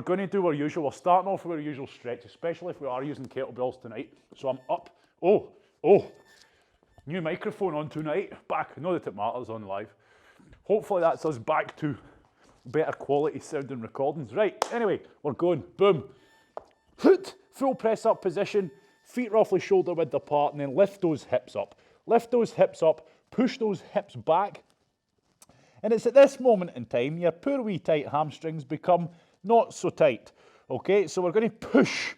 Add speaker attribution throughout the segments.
Speaker 1: going to do our usual, we're starting off with our usual stretch, especially if we are using kettlebells tonight. So I'm up, oh, new microphone on tonight, back, I know that it matters on live. Hopefully that's us back to better quality sounding recordings. Right, anyway, we're going, boom. Hoot, full press up position, feet roughly shoulder width apart, and then lift those hips up. Lift those hips up, push those hips back. And it's at this moment in time, your poor wee tight hamstrings become not so tight. Okay, so we're going to push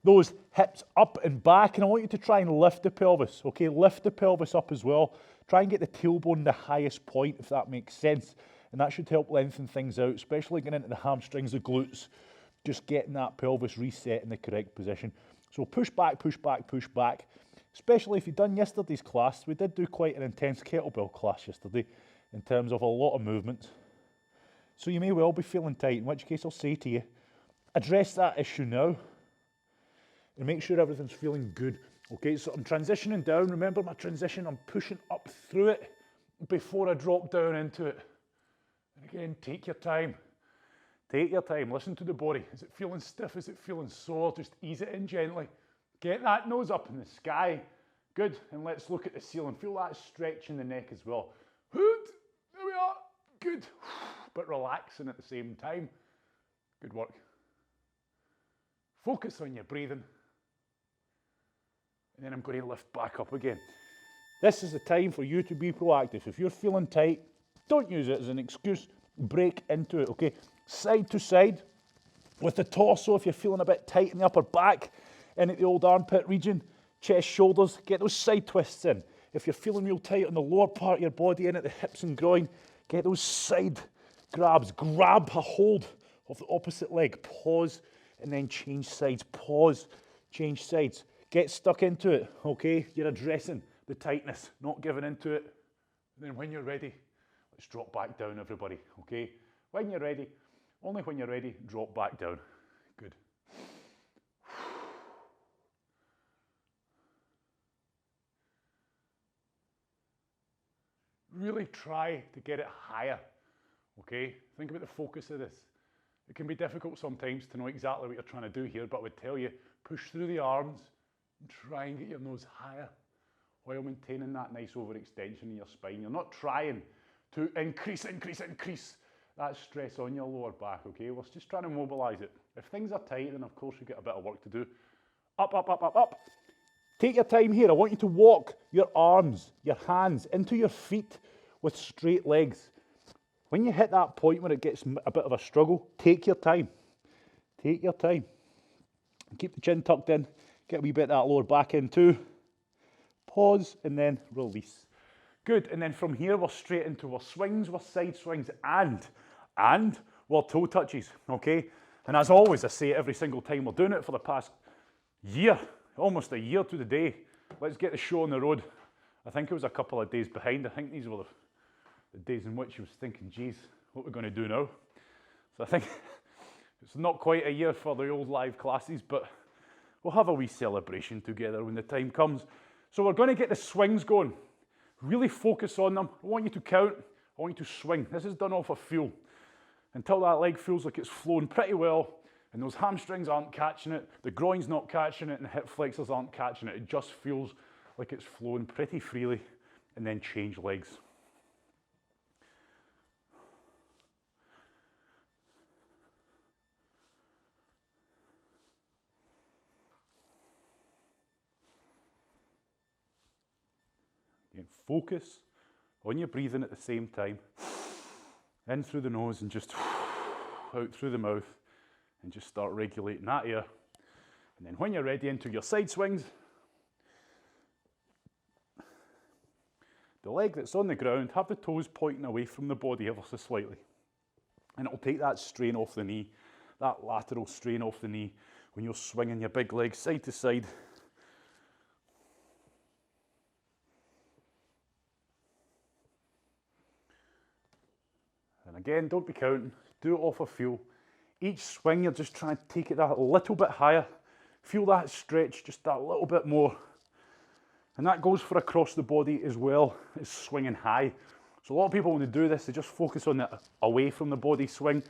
Speaker 1: those hips up and back, and I want you to try and lift the pelvis. Okay, lift the pelvis up as well. Try and get the tailbone the highest point, if that makes sense. And that should help lengthen things out, especially getting into the hamstrings, the glutes, just getting that pelvis reset in the correct position. So push back, push back, push back. Especially if you've done yesterday's class, we did do quite an intense kettlebell class yesterday in terms of a lot of movements. So you may well be feeling tight, in which case I'll say to you, address that issue now and make sure everything's feeling good. Okay, so I'm transitioning down. Remember my transition, I'm pushing up through it before I drop down into it. And again, take your time. Take your time, listen to the body. Is it feeling stiff? Is it feeling sore? Just ease it in gently. Get that nose up in the sky. Good, and let's look at the ceiling. Feel that stretch in the neck as well. Hoot, there we are. Good, but relaxing at the same time. Good work. Focus on your breathing. And then I'm going to lift back up again. This is the time for you to be proactive. If you're feeling tight, don't use it as an excuse. Break into it, okay? Side to side with the torso if you're feeling a bit tight in the upper back and at the old armpit region, chest, shoulders, get those side twists in. If you're feeling real tight on the lower part of your body and at the hips and groin, get those side grabs. Grab a hold of the opposite leg. Pause and then change sides. Pause, change sides. Get stuck into it, okay? You're addressing the tightness, not giving into it. And then when you're ready, let's drop back down, everybody, okay? When you're ready, only when you're ready, drop back down. Good. Really try to get it higher, okay? Think about the focus of this. It can be difficult sometimes to know exactly what you're trying to do here, but I would tell you, push through the arms and try and get your nose higher while maintaining that nice overextension in your spine. You're not trying to increase that stress on your lower back, okay? We're just trying to mobilize it. If things are tight, then of course you get a bit of work to do. Up, up, up, up, up. Take your time here. I want you to walk your arms, your hands into your feet with straight legs. When you hit that point where it gets a bit of a struggle, take your time. Take your time. Keep the chin tucked in. Get a wee bit of that lower back in too. Pause and then release. Good, and then from here we're straight into our swings, our side swings, and our toe touches, okay? And as always, I say it every single time, we're doing it for the past year, almost a year to the day. Let's get the show on the road. I think it was a couple of days behind. I think these were the days in which I was thinking, geez, what are we going to do now? So I think it's not quite a year for the old live classes, but we'll have a wee celebration together when the time comes. So we're going to get the swings going. Really focus on them. I want you to count. I want you to swing. This is done off a feel. Until that leg feels like it's flowing pretty well and those hamstrings aren't catching it, the groin's not catching it, and the hip flexors aren't catching it. It just feels like it's flowing pretty freely, and then change legs. Again, focus on your breathing at the same time. In through the nose and just out through the mouth, and just start regulating that air. And then when you're ready, into your side swings. The leg that's on the ground, have the toes pointing away from the body ever so slightly. And it'll take that strain off the knee, that lateral strain off the knee when you're swinging your big leg side to side. And again, don't be counting, do it off a feel. Each swing, you're just trying to take it that little bit higher. Feel that stretch just that little bit more. And that goes for across the body as well as swinging high. So a lot of people, when they do this, they just focus on the away from the body swing.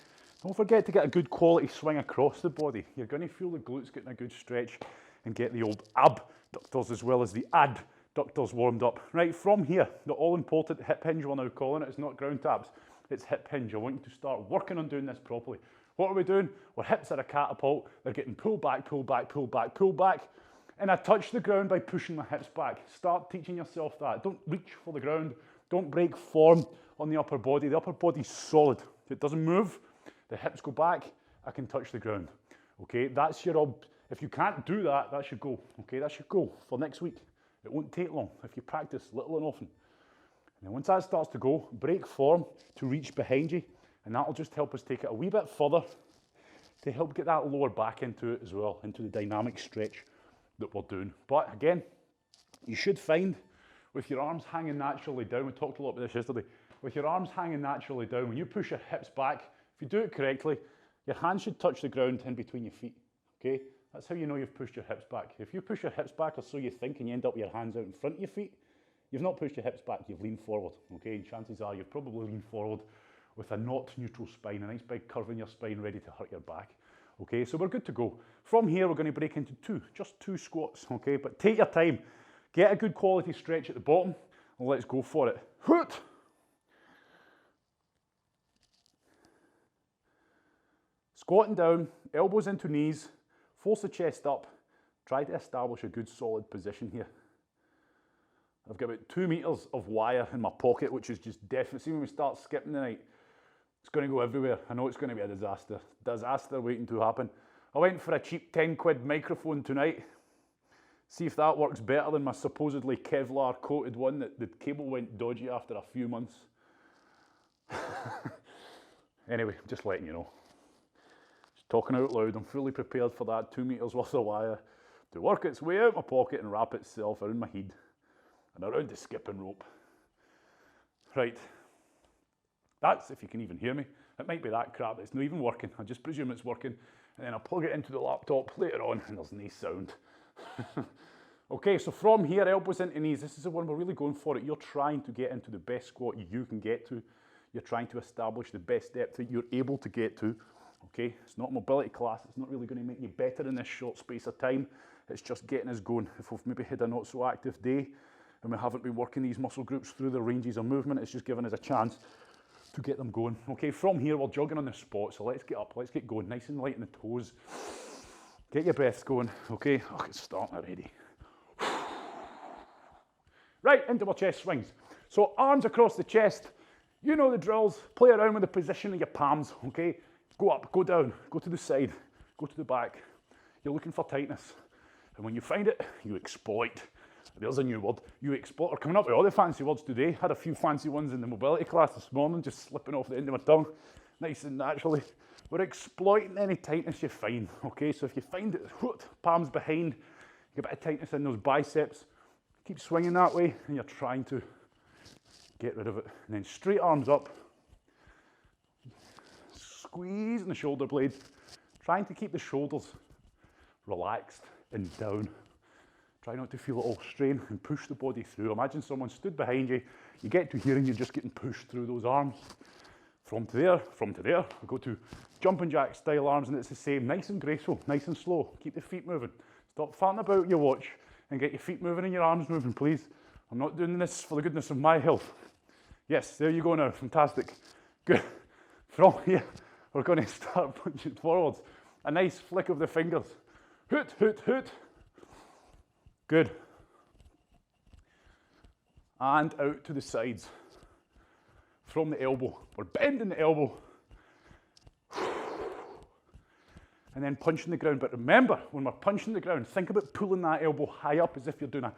Speaker 1: Don't forget to get a good quality swing across the body. You're going to feel the glutes getting a good stretch and get the old abductors as well as the adductors warmed up. Right, from here, the all-important hip hinge we're now calling it. It's not ground taps, it's hip hinge. I want you to start working on doing this properly. What are we doing? Our hips are a catapult. They're getting pulled back, pulled back, pulled back, pulled back. And I touch the ground by pushing my hips back. Start teaching yourself that. Don't reach for the ground. Don't break form on the upper body. The upper body's solid. If it doesn't move, the hips go back, I can touch the ground. Okay, that's your if you can't do that, that's your goal. Okay, that's your goal for next week. It won't take long if you practice little and often. And then once that starts to go, break form to reach behind you, and that'll just help us take it a wee bit further to help get that lower back into it as well, into the dynamic stretch that we're doing. But again, you should find with your arms hanging naturally down, we talked a lot about this yesterday, with your arms hanging naturally down, when you push your hips back, if you do it correctly, your hands should touch the ground in between your feet, okay? That's how you know you've pushed your hips back. If you push your hips back, or so you think, and you end up with your hands out in front of your feet, you've not pushed your hips back, you've leaned forward, okay? And chances are you've probably leaned forward with a not neutral spine, a nice big curve in your spine ready to hurt your back. Okay, so we're good to go. From here, we're going to break into just two squats, okay? But take your time. Get a good quality stretch at the bottom, and let's go for it. Hoot! Squatting down, elbows into knees, force the chest up. Try to establish a good solid position here. I've got about 2 meters of wire in my pocket, which is just definitely, see when we start skipping the night, it's going to go everywhere. I know it's going to be a disaster. Disaster waiting to happen. I went for a cheap 10 quid microphone tonight. See if that works better than my supposedly Kevlar coated one that the cable went dodgy after a few months. Anyway, just letting you know. Just talking out loud, I'm fully prepared for that 2 meters worth of wire to work its way out my pocket and wrap itself around my head and around the skipping rope. Right. That's if you can even hear me. It might be that crap, it's not even working. I just presume it's working. And then I'll plug it into the laptop later on and there's no sound. Okay, so from here, elbows into knees. This is the one we're really going for it. You're trying to get into the best squat you can get to. You're trying to establish the best depth that you're able to get to. Okay, it's not a mobility class. It's not really going to make you better in this short space of time. It's just getting us going. If we've maybe had a not so active day and we haven't been working these muscle groups through the ranges of movement, it's just giving us a chance to get them going. Okay, from here, we're jogging on the spot, so let's get up, let's get going, nice and light in the toes. Get your breath going, okay? Oh, it's starting already. Right, into our chest swings. So arms across the chest, you know the drills, play around with the position of your palms, okay? Go up, go down, go to the side, go to the back. You're looking for tightness. And when you find it, you exploit. There's a new word. You exploit. We're coming up with all the fancy words today. Had a few fancy ones in the mobility class this morning, just slipping off the end of my tongue, nice and naturally. We're exploiting any tightness you find, okay? So if you find it, palms behind, get a bit of tightness in those biceps, keep swinging that way, and you're trying to get rid of it. And then straight arms up, squeezing the shoulder blades, trying to keep the shoulders relaxed and down. Try not to feel it all strain and push the body through. Imagine someone stood behind you, you get to here and you're just getting pushed through those arms. From to there, we go to jumping jack style arms and it's the same, nice and graceful, nice and slow. Keep the feet moving. Stop farting about your watch and get your feet moving and your arms moving, please. I'm not doing this for the goodness of my health. Yes, there you go now, fantastic. Good. From here, we're going to start punching forwards. A nice flick of the fingers. Hoot, hoot, hoot. Good. And out to the sides. From the elbow. We're bending the elbow. And then punching the ground. But remember, when we're punching the ground, think about pulling that elbow high up as if you're doing a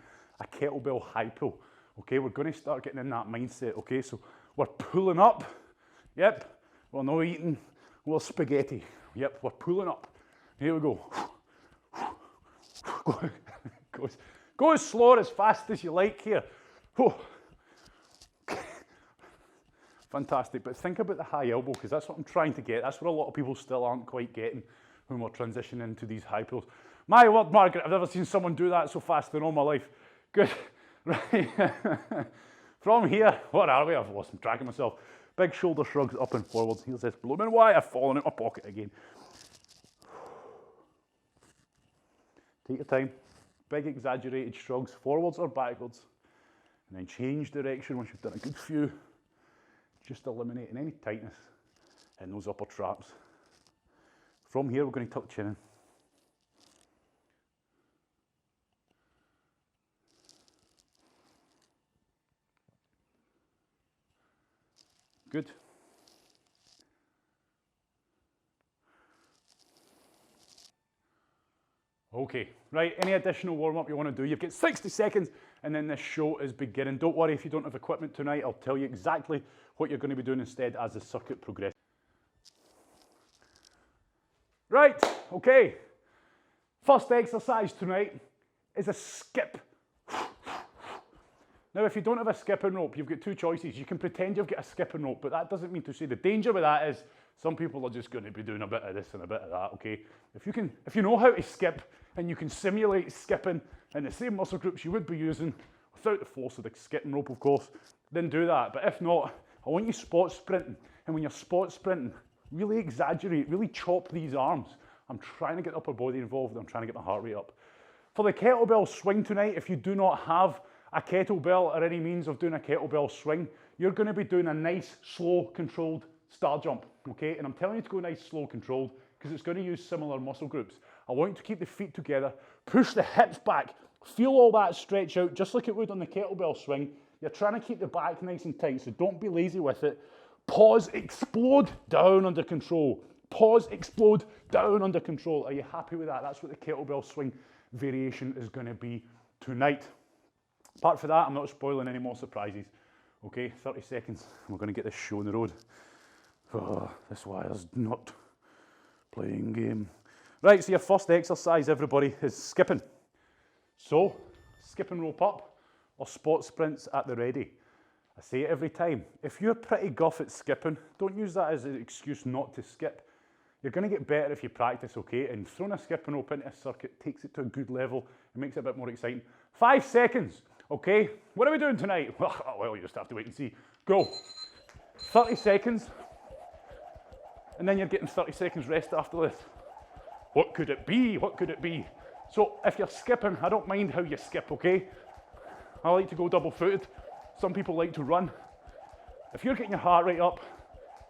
Speaker 1: kettlebell high pull. Okay, we're going to start getting in that mindset. Okay, so we're pulling up. Yep, we're not eating spaghetti. Yep, we're pulling up. Here we go. Go as slow or as fast as you like here. Fantastic, but think about the high elbow because that's what I'm trying to get. That's what a lot of people still aren't quite getting when we're transitioning into these high pulls. My word, Margaret, I've never seen someone do that so fast in all my life. Good, right. From here, what are we? I've lost track of myself. Big shoulder shrugs up and forwards. Here's this blooming why I've fallen out my pocket again. Take your time. Big exaggerated shrugs, forwards or backwards. And then change direction once you've done a good few. Just eliminating any tightness in those upper traps. From here, we're going to tuck the chin in. Good. Okay, right, any additional warm-up you want to do, you've got 60 seconds and then this show is beginning. Don't worry if you don't have equipment tonight, I'll tell you exactly what you're going to be doing instead as the circuit progresses. Right, okay, first exercise tonight is a skip. Now, if you don't have a skipping rope, you've got two choices. You can pretend you've got a skipping rope, but that doesn't mean to say the danger with that is some people are just going to be doing a bit of this and a bit of that, okay? If you know how to skip and you can simulate skipping in the same muscle groups you would be using without the force of the skipping rope, of course, then do that. But if not, I want you spot sprinting. And when you're spot sprinting, really exaggerate, really chop these arms. I'm trying to get the upper body involved. I'm trying to get my heart rate up. For the kettlebell swing tonight, if you do not have a kettlebell or any means of doing a kettlebell swing, you're going to be doing a nice, slow, controlled star jump, okay? And I'm telling you to go nice, slow, controlled, because it's going to use similar muscle groups. I want you to keep the feet together, push the hips back, feel all that stretch out, just like it would on the kettlebell swing. You're trying to keep the back nice and tight, so don't be lazy with it. Pause, explode, down under control. Pause, explode, down under control. Are you happy with that? That's what the kettlebell swing variation is going to be tonight. Apart from that, I'm not spoiling any more surprises. Okay, 30 seconds, we're going to get this show on the road. Oh, this wire's not playing game. Right, so your first exercise, everybody, is skipping. So, skipping rope up or spot sprints at the ready. I say it every time. If you're pretty guff at skipping, don't use that as an excuse not to skip. You're going to get better if you practice, okay? And throwing a skipping rope into a circuit takes it to a good level. It makes it a bit more exciting. 5 seconds, okay? What are we doing tonight? Well, you just have to wait and see. Go. 30 seconds. And then you're getting 30 seconds rest after this. What could it be? What could it be? So if you're skipping, I don't mind how you skip, okay? I like to go double-footed. Some people like to run. If you're getting your heart rate up,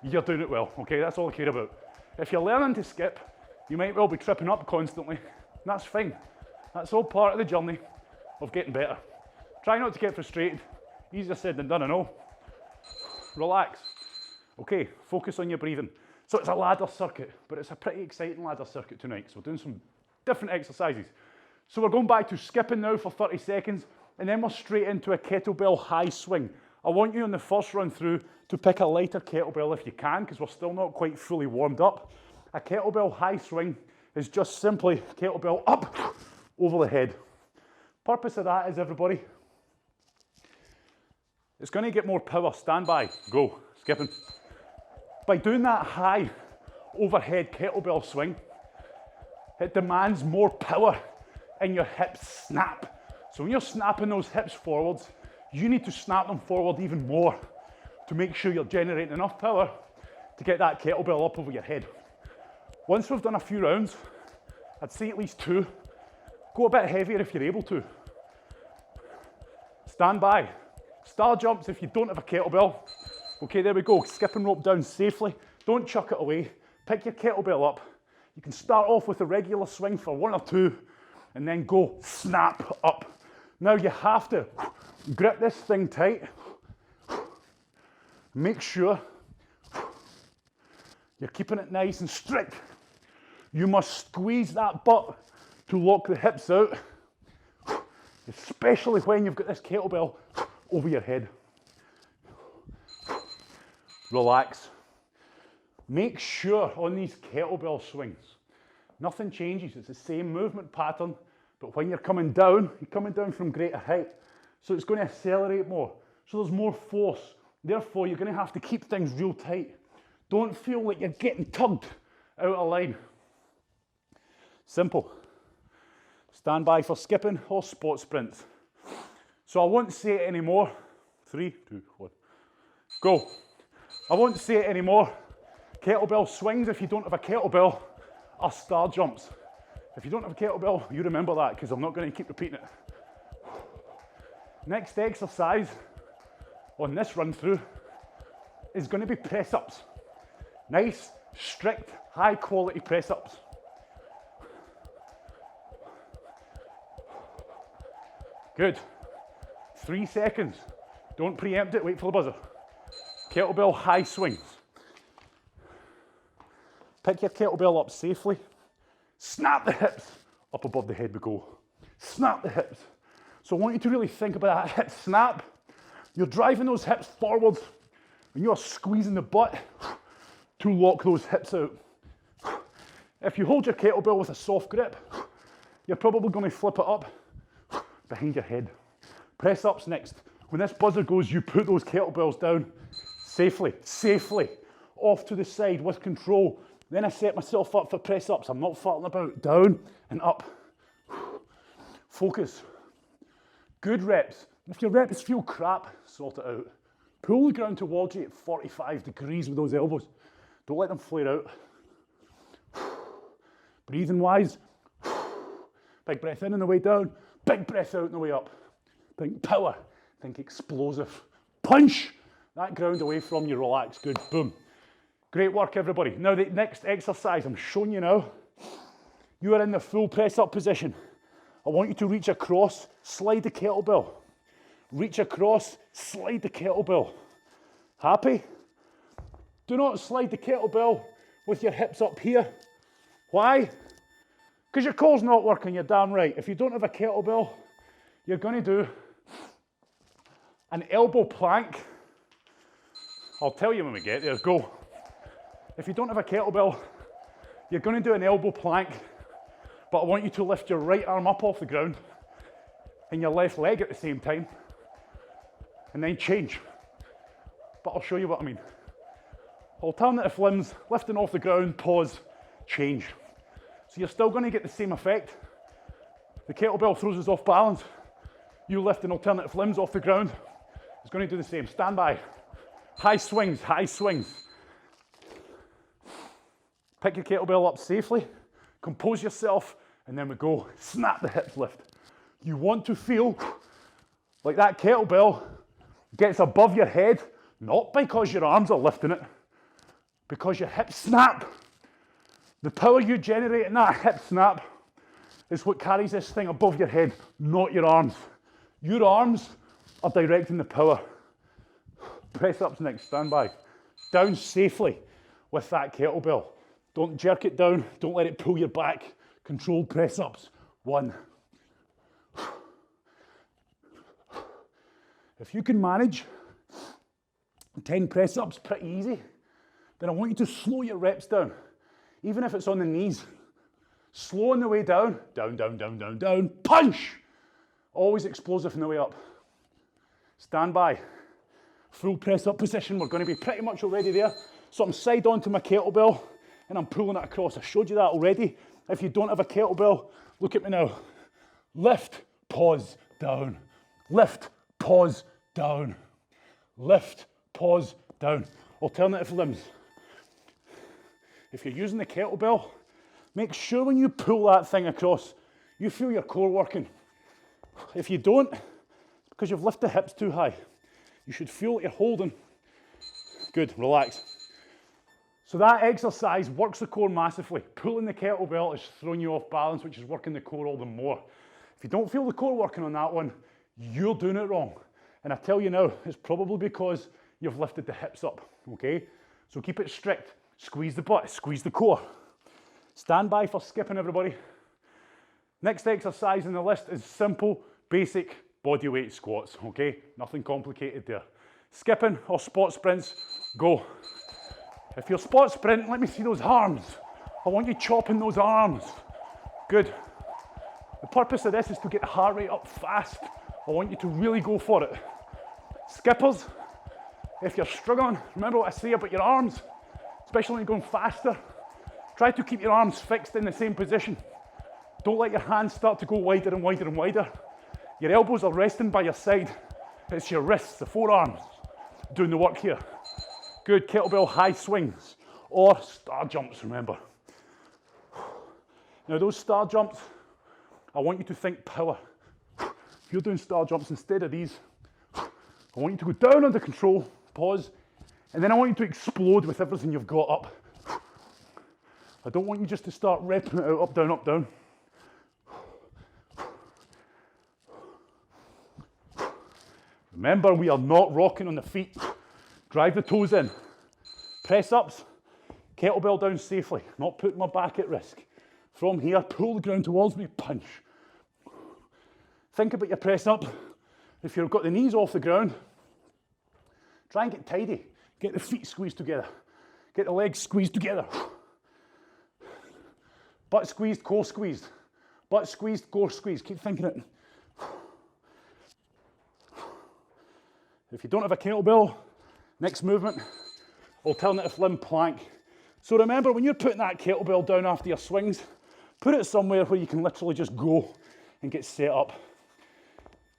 Speaker 1: you're doing it well, okay? That's all I care about. If you're learning to skip, you might well be tripping up constantly. That's fine. That's all part of the journey of getting better. Try not to get frustrated. Easier said than done, I know. Relax. Okay, focus on your breathing. So it's a ladder circuit, but it's a pretty exciting ladder circuit tonight. So we're doing some different exercises. So we're going back to skipping now for 30 seconds, and then we're straight into a kettlebell high swing. I want you on the first run through to pick a lighter kettlebell if you can, because we're still not quite fully warmed up. A kettlebell high swing is just simply kettlebell up over the head. Purpose of that is, everybody, it's going to get more power. Stand by, go, skipping. By doing that high overhead kettlebell swing, it demands more power in your hips snap. So when you're snapping those hips forwards, you need to snap them forward even more to make sure you're generating enough power to get that kettlebell up over your head. Once we've done a few rounds, I'd say at least 2, go a bit heavier if you're able to. Stand by. Star jumps if you don't have a kettlebell. Okay, there we go, skipping rope down safely. Don't chuck it away. Pick your kettlebell up. You can start off with a regular swing for 1 or 2 and then go snap up. Now you have to grip this thing tight. Make sure you're keeping it nice and strict. You must squeeze that butt to lock the hips out, especially when you've got this kettlebell over your head. Relax. Make sure on these kettlebell swings, nothing changes. It's the same movement pattern, but when you're coming down from greater height. So it's going to accelerate more. So there's more force. Therefore, you're going to have to keep things real tight. Don't feel like you're getting tugged out of line. Simple. Stand by for skipping or spot sprints. So I won't say it anymore. 3, 2, 1. Go. I won't say it anymore. Kettlebell swings, if you don't have a kettlebell, are star jumps. If you don't have a kettlebell, you remember that, because I'm not going to keep repeating it. Next exercise on this run through is going to be press ups. Nice, strict, high quality press ups. Good. 3 seconds. Don't preempt it, wait for the buzzer. Kettlebell high swings. Pick your kettlebell up safely. Snap the hips. Up above the head we go. Snap the hips. So I want you to really think about that hip snap. You're driving those hips forward and you're squeezing the butt to lock those hips out. If you hold your kettlebell with a soft grip, you're probably going to flip it up behind your head. Press ups next. When this buzzer goes, you put those kettlebells down safely, off to the side with control. Then I set myself up for press ups. I'm not farting about. Down and up. Focus. Good reps. If your reps feel crap, sort it out. Pull the ground towards you at 45 degrees with those elbows. Don't let them flare out. Breathing wise. Big breath in on the way down. Big breath out on the way up. Think power. Think explosive. Punch that ground away from you. Relax. Good. Boom. Great work, everybody. Now the next exercise I'm showing you now. You are in the full press up position. I want you to reach across, slide the kettlebell. Reach across, slide the kettlebell. Happy? Do not slide the kettlebell with your hips up here. Why? Because your core's not working, you're damn right. If you don't have a kettlebell, you're going to do an elbow plank. I'll tell you when we get there. Go. If you don't have a kettlebell, you're going to do an elbow plank, but I want you to lift your right arm up off the ground and your left leg at the same time, and then change. But I'll show you what I mean. Alternative limbs, lifting off the ground, pause, change. So you're still going to get the same effect. The kettlebell throws us off balance. You lifting alternative limbs off the ground, it's going to do the same. Stand by. High swings, high swings. Pick your kettlebell up safely, compose yourself, and then we go. Snap the hips lift. You want to feel like that kettlebell gets above your head, not because your arms are lifting it, because your hips snap. The power you generate in that hip snap is what carries this thing above your head, not your arms. Your arms are directing the power. Press ups next, stand by. Down safely with that kettlebell. Don't jerk it down, don't let it pull your back. Controlled press ups. 1. If you can manage 10 press ups pretty easy, then I want you to slow your reps down. Even if it's on the knees. Slow on the way down, down, down, down, down, down, punch! Always explosive on the way up. Stand by. Full press up position, we're going to be pretty much already there. So I'm side on to my kettlebell and I'm pulling it across. I showed you that already. If you don't have a kettlebell, look at me now. Lift, pause, down. Lift, pause, down. Lift, pause, down. Alternative limbs. If you're using the kettlebell, make sure when you pull that thing across, you feel your core working. If you don't, it's because you've lifted the hips too high. You should feel that you're holding. Good, relax. So that exercise works the core massively. Pulling the kettlebell is throwing you off balance, which is working the core all the more. If you don't feel the core working on that one, you're doing it wrong. And I tell you now, it's probably because you've lifted the hips up, okay? So keep it strict. Squeeze the butt, squeeze the core. Stand by for skipping, everybody. Next exercise on the list is simple, basic bodyweight squats, okay? Nothing complicated there. Skipping or spot sprints, go. If you're spot sprinting, let me see those arms. I want you chopping those arms. Good. The purpose of this is to get the heart rate up fast. I want you to really go for it. Skippers, if you're struggling, remember what I say about your arms, especially when you're going faster. Try to keep your arms fixed in the same position. Don't let your hands start to go wider and wider and wider. Your elbows are resting by your side. It's your wrists, the forearms, doing the work here. Good, kettlebell high swings or star jumps, remember. Now those star jumps, I want you to think power. If you're doing star jumps instead of these, I want you to go down under control, pause, and then I want you to explode with everything you've got up. I don't want you just to start repping it out, up, down, up, down. Remember, we are not rocking on the feet. Drive the toes in. Press ups, kettlebell down safely, not putting my back at risk. From here, pull the ground towards me, punch. Think about your press up. If you've got the knees off the ground, try and get tidy. Get the feet squeezed together. Get the legs squeezed together. Butt squeezed, core squeezed. Butt squeezed, core squeezed. Keep thinking it. If you don't have a kettlebell, next movement, alternative limb plank. So remember, when you're putting that kettlebell down after your swings, put it somewhere where you can literally just go and get set up.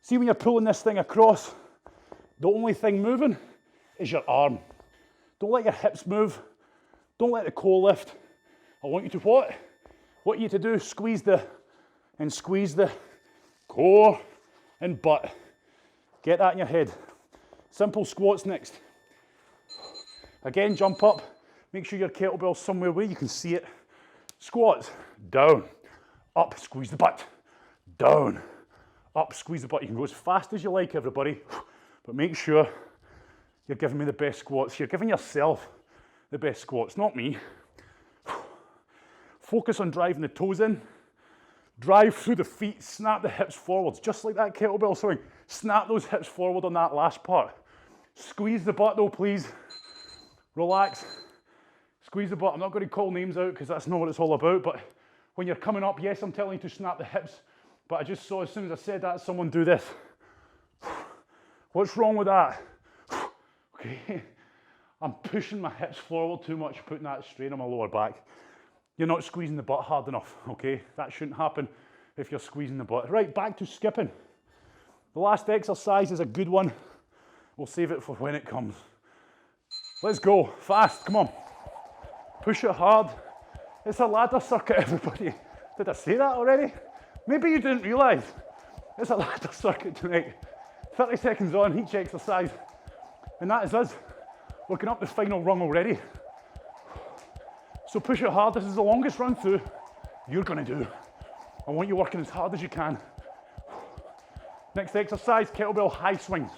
Speaker 1: See, when you're pulling this thing across, the only thing moving is your arm. Don't let your hips move. Don't let the core lift. I want you to what? What you to do, squeeze the core and butt. Get that in your head. Simple squats next. Again, jump up. Make sure your kettlebell's somewhere where you can see it. Squats, down, up, squeeze the butt, down, up, squeeze the butt. You can go as fast as you like, everybody, but make sure you're giving me the best squats. You're giving yourself the best squats, not me. Focus on driving the toes in. Drive through the feet, snap the hips forwards, just like that kettlebell swing. Snap those hips forward on that last part. Squeeze the butt though, please. Relax. Squeeze the butt. I'm not going to call names out because that's not what it's all about, but when you're coming up, yes, I'm telling you to snap the hips, but I just saw as soon as I said that, someone do this. What's wrong with that? Okay, I'm pushing my hips forward too much, putting that strain on my lower back. You're not squeezing the butt hard enough, okay? That shouldn't happen if you're squeezing the butt. Right, back to skipping. The last exercise is a good one. We'll save it for when it comes. Let's go, fast, come on. Push it hard. It's a ladder circuit, everybody. Did I say that already? Maybe you didn't realise. It's a ladder circuit tonight. 30 seconds on each exercise. And that is us. Working up the final rung already. So push it hard. This is the longest run through you're gonna do. I want you working as hard as you can. Next exercise, kettlebell high swings.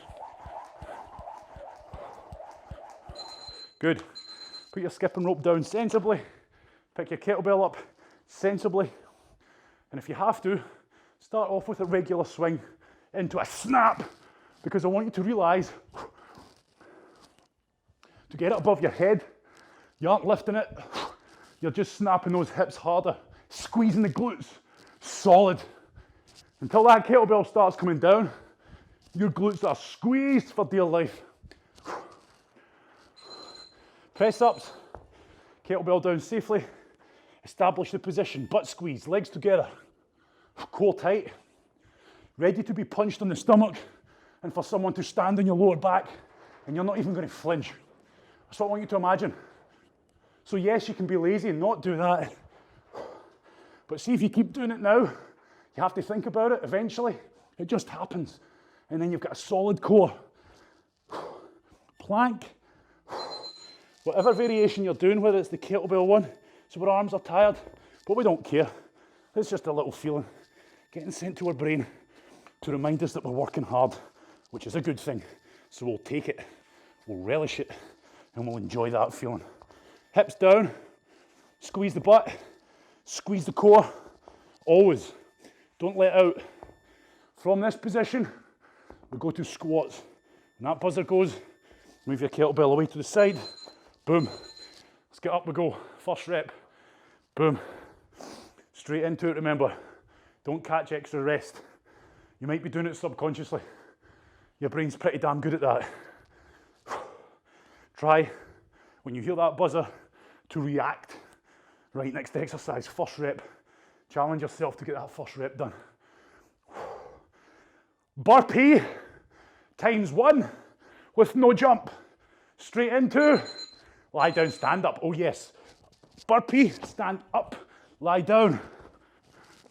Speaker 1: Good. Put your skipping rope down sensibly. Pick your kettlebell up sensibly. And if you have to, start off with a regular swing into a snap, because I want you to realise to get it above your head, you aren't lifting it, you're just snapping those hips harder, squeezing the glutes, solid. Until that kettlebell starts coming down, your glutes are squeezed for dear life. Press ups, kettlebell down safely, establish the position, butt squeeze, legs together, core tight, ready to be punched on the stomach and for someone to stand on your lower back and you're not even going to flinch. That's what I want you to imagine. So yes, you can be lazy and not do that, but see if you keep doing it now, you have to think about it eventually, it just happens. And then you've got a solid core. Plank. Whatever variation you're doing, whether it's the kettlebell one, so our arms are tired, but we don't care. It's just a little feeling getting sent to our brain to remind us that we're working hard, which is a good thing. So we'll take it, we'll relish it, and we'll enjoy that feeling. Hips down, squeeze the butt, squeeze the core, always. Don't let out. From this position, we go to squats. When that buzzer goes, move your kettlebell away to the side. Boom. Let's get up we go. First rep. Boom. Straight into it, remember. Don't catch extra rest. You might be doing it subconsciously. Your brain's pretty damn good at that. Try, when you hear that buzzer, to react. Right, next exercise, first rep. Challenge yourself to get that first rep done. Burpee times 1 with no jump. Straight into lie down, stand up. Oh yes. Burpee, stand up, lie down,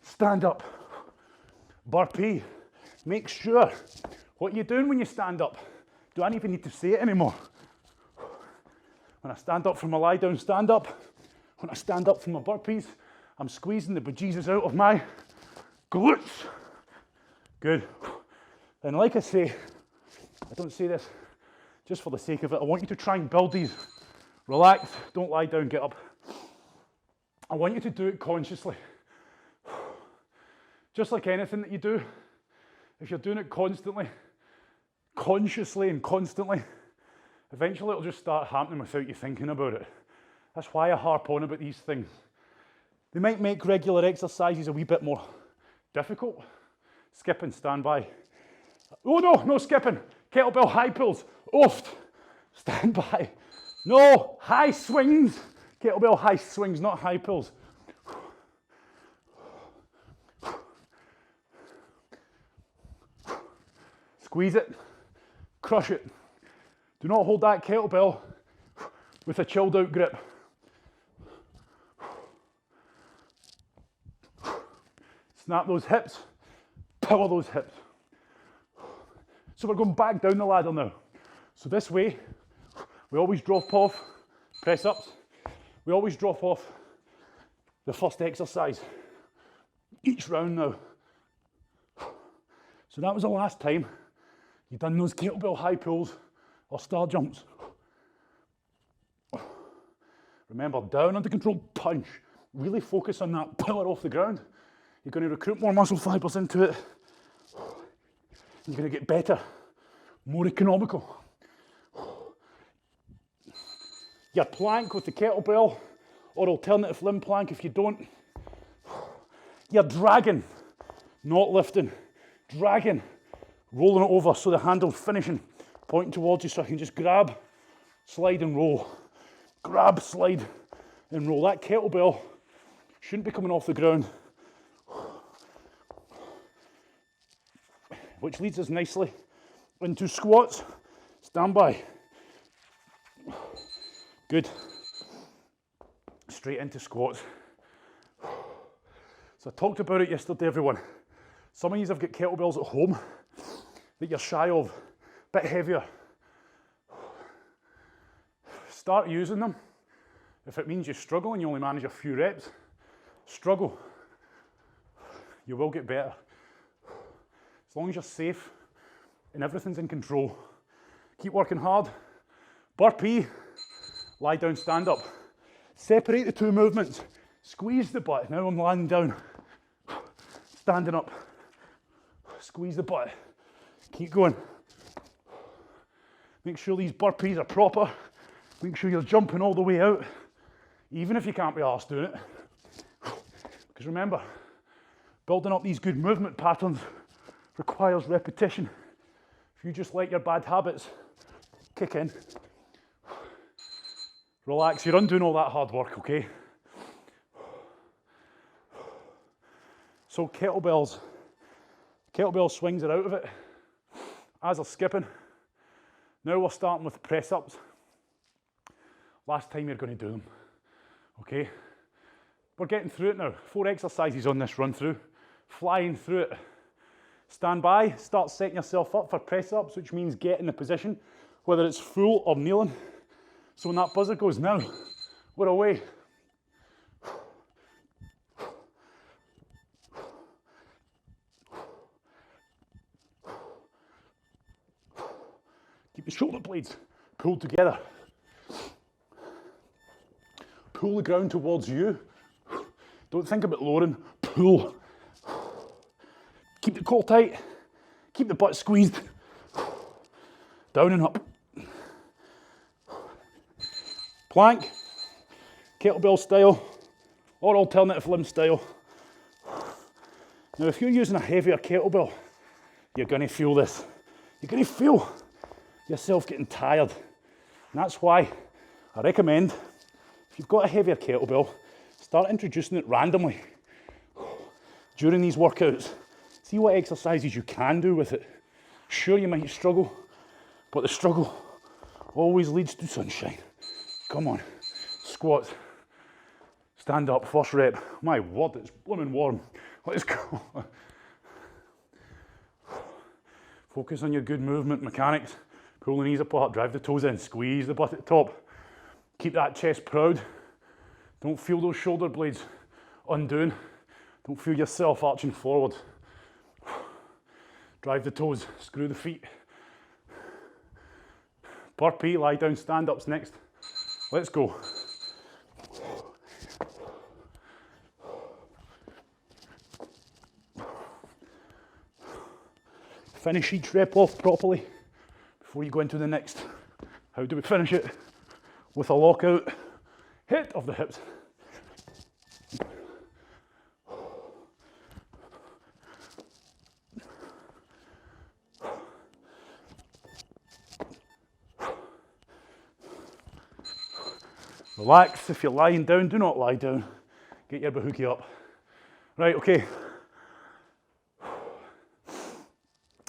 Speaker 1: stand up. Burpee. Make sure what you're doing when you stand up. Do I even need to say it anymore? When I stand up from my lie down, stand up. When I stand up from my burpees, I'm squeezing the bejesus out of my glutes. Good. And like I say, I don't say this just for the sake of it. I want you to try and build these. Relax, don't lie down, get up. I want you to do it consciously. Just like anything that you do, if you're doing it constantly, consciously and constantly, eventually it'll just start happening without you thinking about it. That's why I harp on about these things. They might make regular exercises a wee bit more difficult. Skipping, stand by. Oh no, no skipping. Kettlebell high pulls, oft. Stand by. No, high swings. Kettlebell high swings, not high pulls. Squeeze it, crush it. Do not hold that kettlebell with a chilled out grip. Snap those hips, power those hips. So we're going back down the ladder now. So this way, we always drop off press ups. We always drop off the first exercise each round now. So that was the last time you've done those kettlebell high pulls or star jumps. Remember, down under control, punch. Really focus on that power off the ground. You're going to recruit more muscle fibers into it. You're going to get better, more economical. Your plank with the kettlebell or alternative limb plank if you don't. You're dragging, not lifting. Dragging, rolling it over so the handle's finishing, pointing towards you so I can just grab, slide and roll. Grab, slide and roll. That kettlebell shouldn't be coming off the ground. Which leads us nicely into squats. Stand by. Good. Straight into squats. So I talked about it yesterday, everyone. Some of you have got kettlebells at home that you're shy of, a bit heavier. Start using them. If it means you struggle and you only manage a few reps, struggle. You will get better. As long as you're safe and everything's in control. Keep working hard. Burpee, lie down, stand up. Separate the two movements. Squeeze the butt. Now I'm lying down. Standing up. Squeeze the butt. Keep going. Make sure these burpees are proper. Make sure you're jumping all the way out, even if you can't be arsed doing it. Because remember, building up these good movement patterns requires repetition. If you just let your bad habits kick in, relax, you're undoing all that hard work, okay? So kettlebell swings are out of it, as are skipping. Now we're starting with press ups. Last time you're going to do them, okay? We're getting through it now. 4 exercises on this run through, flying through it. Stand by, start setting yourself up for press ups, which means get in the position, whether it's full or kneeling. So when that buzzer goes now, we're away. Keep the shoulder blades pulled together. Pull the ground towards you. Don't think about lowering, pull. Keep the core tight. Keep the butt squeezed. Down and up. Plank, kettlebell style, or alternative limb style. Now if you're using a heavier kettlebell, you're going to feel this. You're going to feel yourself getting tired. And that's why I recommend, if you've got a heavier kettlebell, start introducing it randomly during these workouts. See what exercises you can do with it. Sure, you might struggle, but the struggle always leads to sunshine. Come on, squats. Stand up, first rep. My word, it's blooming warm. Let's go. Focus on your good movement mechanics. Pull the knees apart, drive the toes in, squeeze the butt at the top. Keep that chest proud. Don't feel those shoulder blades undoing. Don't feel yourself arching forward. Drive the toes, screw the feet. Burpee, lie down, stand-ups next. Let's go. Finish each rep off properly before you go into the next. How do we finish it? With a lockout hit of the hips. Relax. If you're lying down, do not lie down. Get your bahookie up. Right, okay.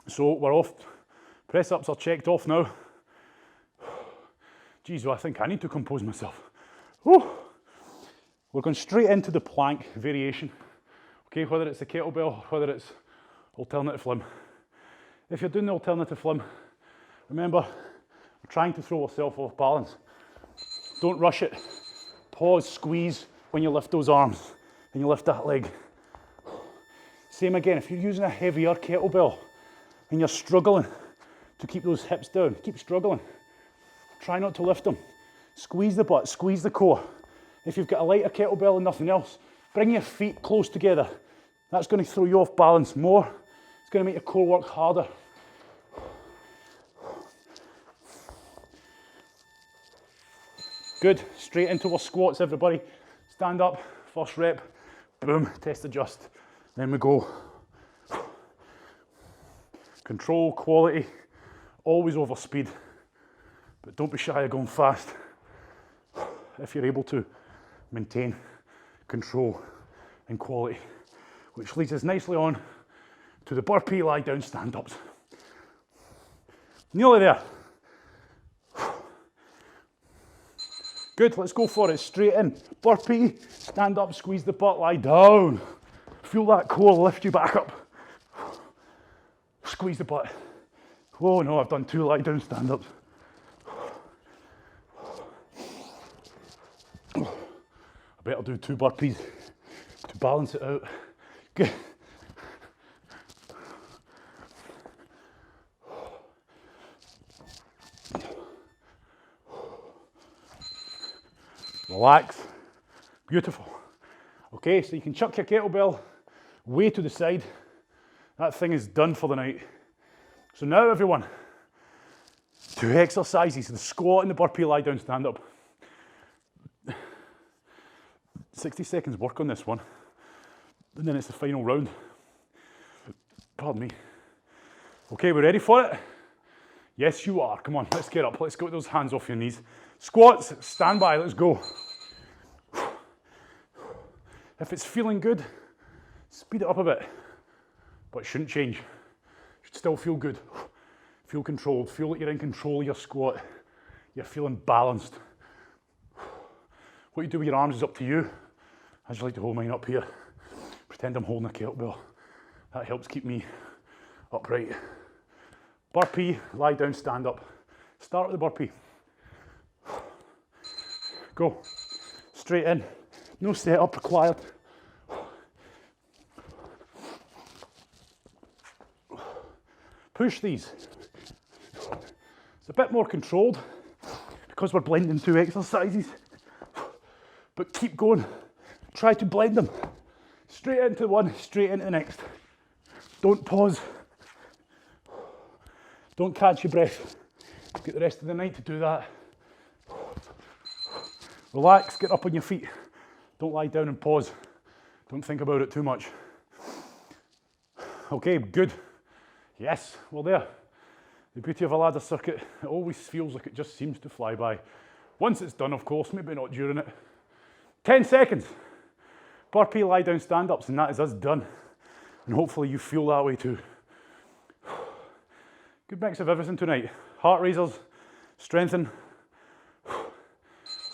Speaker 1: So we're off. Press ups are checked off now. Geez, well, I think I need to compose myself. Whew. We're going straight into the plank variation. Okay, whether it's the kettlebell, whether it's alternative limb. If you're doing the alternative limb, remember, we're trying to throw ourselves off balance. Don't rush it. Pause, squeeze when you lift those arms and you lift that leg. Same again, if you're using a heavier kettlebell and you're struggling to keep those hips down, keep struggling. Try not to lift them. Squeeze the butt, squeeze the core. If you've got a lighter kettlebell and nothing else, bring your feet close together. That's going to throw you off balance more. It's going to make your core work harder. Good, straight into our squats, everybody. Stand up, first rep, boom, test adjust. Then we go. Control, quality, always over speed, but don't be shy of going fast. If you're able to maintain control and quality, which leads us nicely on to the burpee lie down stand-ups. Nearly there. Good, let's go for it, straight in. Burpee, stand up, squeeze the butt, lie down. Feel that core lift you back up. Squeeze the butt. Oh no, I've done 2 lie down stand-ups. I better do 2 burpees to balance it out. Good. Relax. Beautiful. Okay, so you can chuck your kettlebell way to the side. That thing is done for the night. So now everyone, 2 exercises, the squat and the burpee lie down stand up. 60 seconds work on this one, and then it's the final round. Pardon me. Okay, we're ready for it? Yes, you are. Come on, let's get up. Let's get those hands off your knees. Squats, stand by, let's go. If it's feeling good, speed it up a bit, but it shouldn't change. It should still feel good. Feel controlled, feel like you're in control of your squat. You're feeling balanced. What you do with your arms is up to you. I just like to hold mine up here. Pretend I'm holding a kettlebell. That helps keep me upright. Burpee, lie down, stand up. Start with the burpee. Go. Straight in. No setup required. Push these. It's a bit more controlled because we're blending 2 exercises. But keep going. Try to blend them. Straight into one, straight into the next. Don't pause. Don't catch your breath. Get the rest of the night to do that. Relax, get up on your feet. Don't lie down and pause. Don't think about it too much. Okay, good. Yes, well there. The beauty of a ladder circuit, it always feels like it just seems to fly by. Once it's done, of course, maybe not during it. 10 seconds. Burpee, lie down, stand-ups, and that is us done. And hopefully you feel that way too. Good mix of everything tonight. Heart raisers, Strengthen.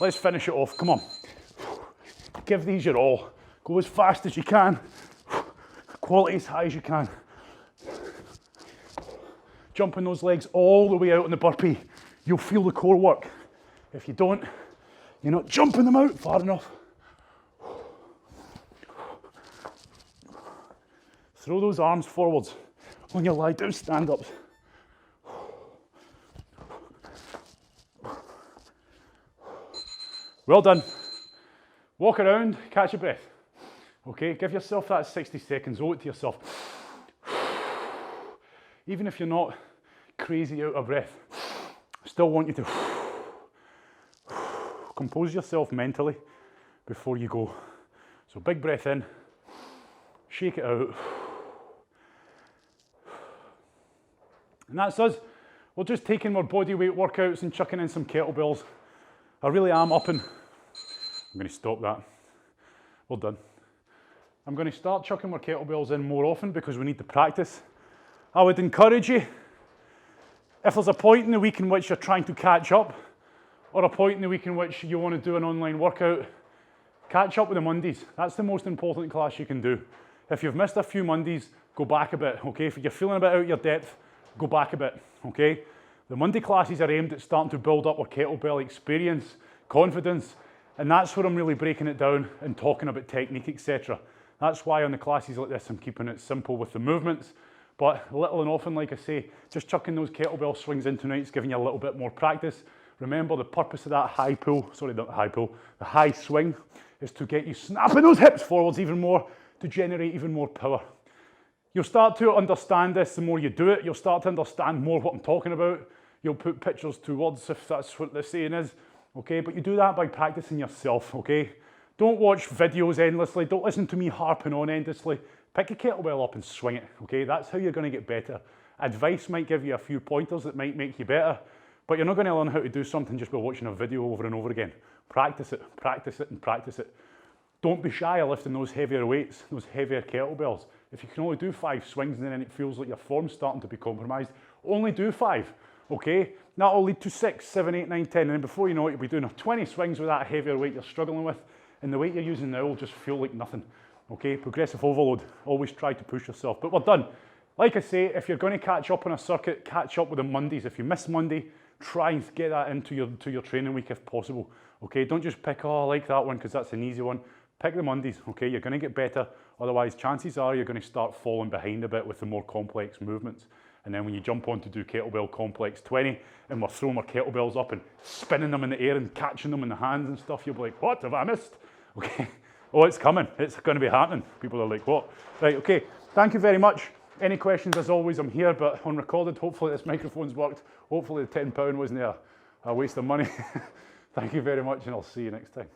Speaker 1: Let's finish it off, come on. Give these your all. Go as fast as you can. Quality as high as you can. Jumping those legs all the way out on the burpee. You'll feel the core work. If you don't, you're not jumping them out far enough. Throw those arms forwards on your lie down stand-ups. Well done. Walk around, catch your breath. Okay, give yourself that 60 seconds, owe it to yourself. Even if you're not crazy out of breath, I still want you to compose yourself mentally before you go. So big breath in, shake it out. And that's us. We're just taking more body weight workouts and chucking in some kettlebells. I really am upping. I'm going to stop that. Well done. I'm going to start chucking more kettlebells in more often because we need to practice. I would encourage you, if there's a point in the week in which you're trying to catch up, or a point in the week in which you want to do an online workout, catch up with the Mondays. That's the most important class you can do. If you've missed a few Mondays, go back a bit, okay? If you're feeling a bit out of your depth, go back a bit, okay? The Monday classes are aimed at starting to build up our kettlebell experience, confidence, and that's where I'm really breaking it down and talking about technique, etc. That's why on the classes like this, I'm keeping it simple with the movements, but little and often, like I say, just chucking those kettlebell swings in tonight is giving you a little bit more practice. Remember, the purpose of that high pull, sorry, not the high pull, the high swing is to get you snapping those hips forwards even more, to generate even more power. You'll start to understand this the more you do it. You'll start to understand more what I'm talking about. You'll put pictures to words if that's what the saying is, okay? But you do that by practicing yourself, okay? Don't watch videos endlessly. Don't listen to me harping on endlessly. Pick a kettlebell up and swing it, okay? That's how you're going to get better. Advice might give you a few pointers that might make you better, but you're not going to learn how to do something just by watching a video over and over again. Practice it, and practice it. Don't be shy of lifting those heavier weights, those heavier kettlebells. If you can only do 5 swings and then it feels like your form's starting to be compromised, only do 5, okay? That'll lead to 6, 7, 8, 9, 10, and then before you know it, you'll be doing 20 swings with that heavier weight you're struggling with, and the weight you're using now will just feel like nothing, okay? Progressive overload, always try to push yourself, but we're done. Like I say, if you're going to catch up on a circuit, catch up with the Mondays. If you miss Monday, try and get that into your training week if possible, okay? Don't just pick, oh, I like that one because that's an easy one. Pick the Mondays, okay? You're going to get better. Otherwise, chances are you're going to start falling behind a bit with the more complex movements. And then when you jump on to do kettlebell complex 20 and we're throwing our kettlebells up and spinning them in the air and catching them in the hands and stuff, you'll be like, what have I missed? Okay, oh, it's coming. It's going to be happening. People are like, what? Right, okay. Thank you very much. Any questions, as always, I'm here, but on recorded. Hopefully this microphone's worked. Hopefully the £10 wasn't a waste of money. Thank you very much, and I'll see you next time.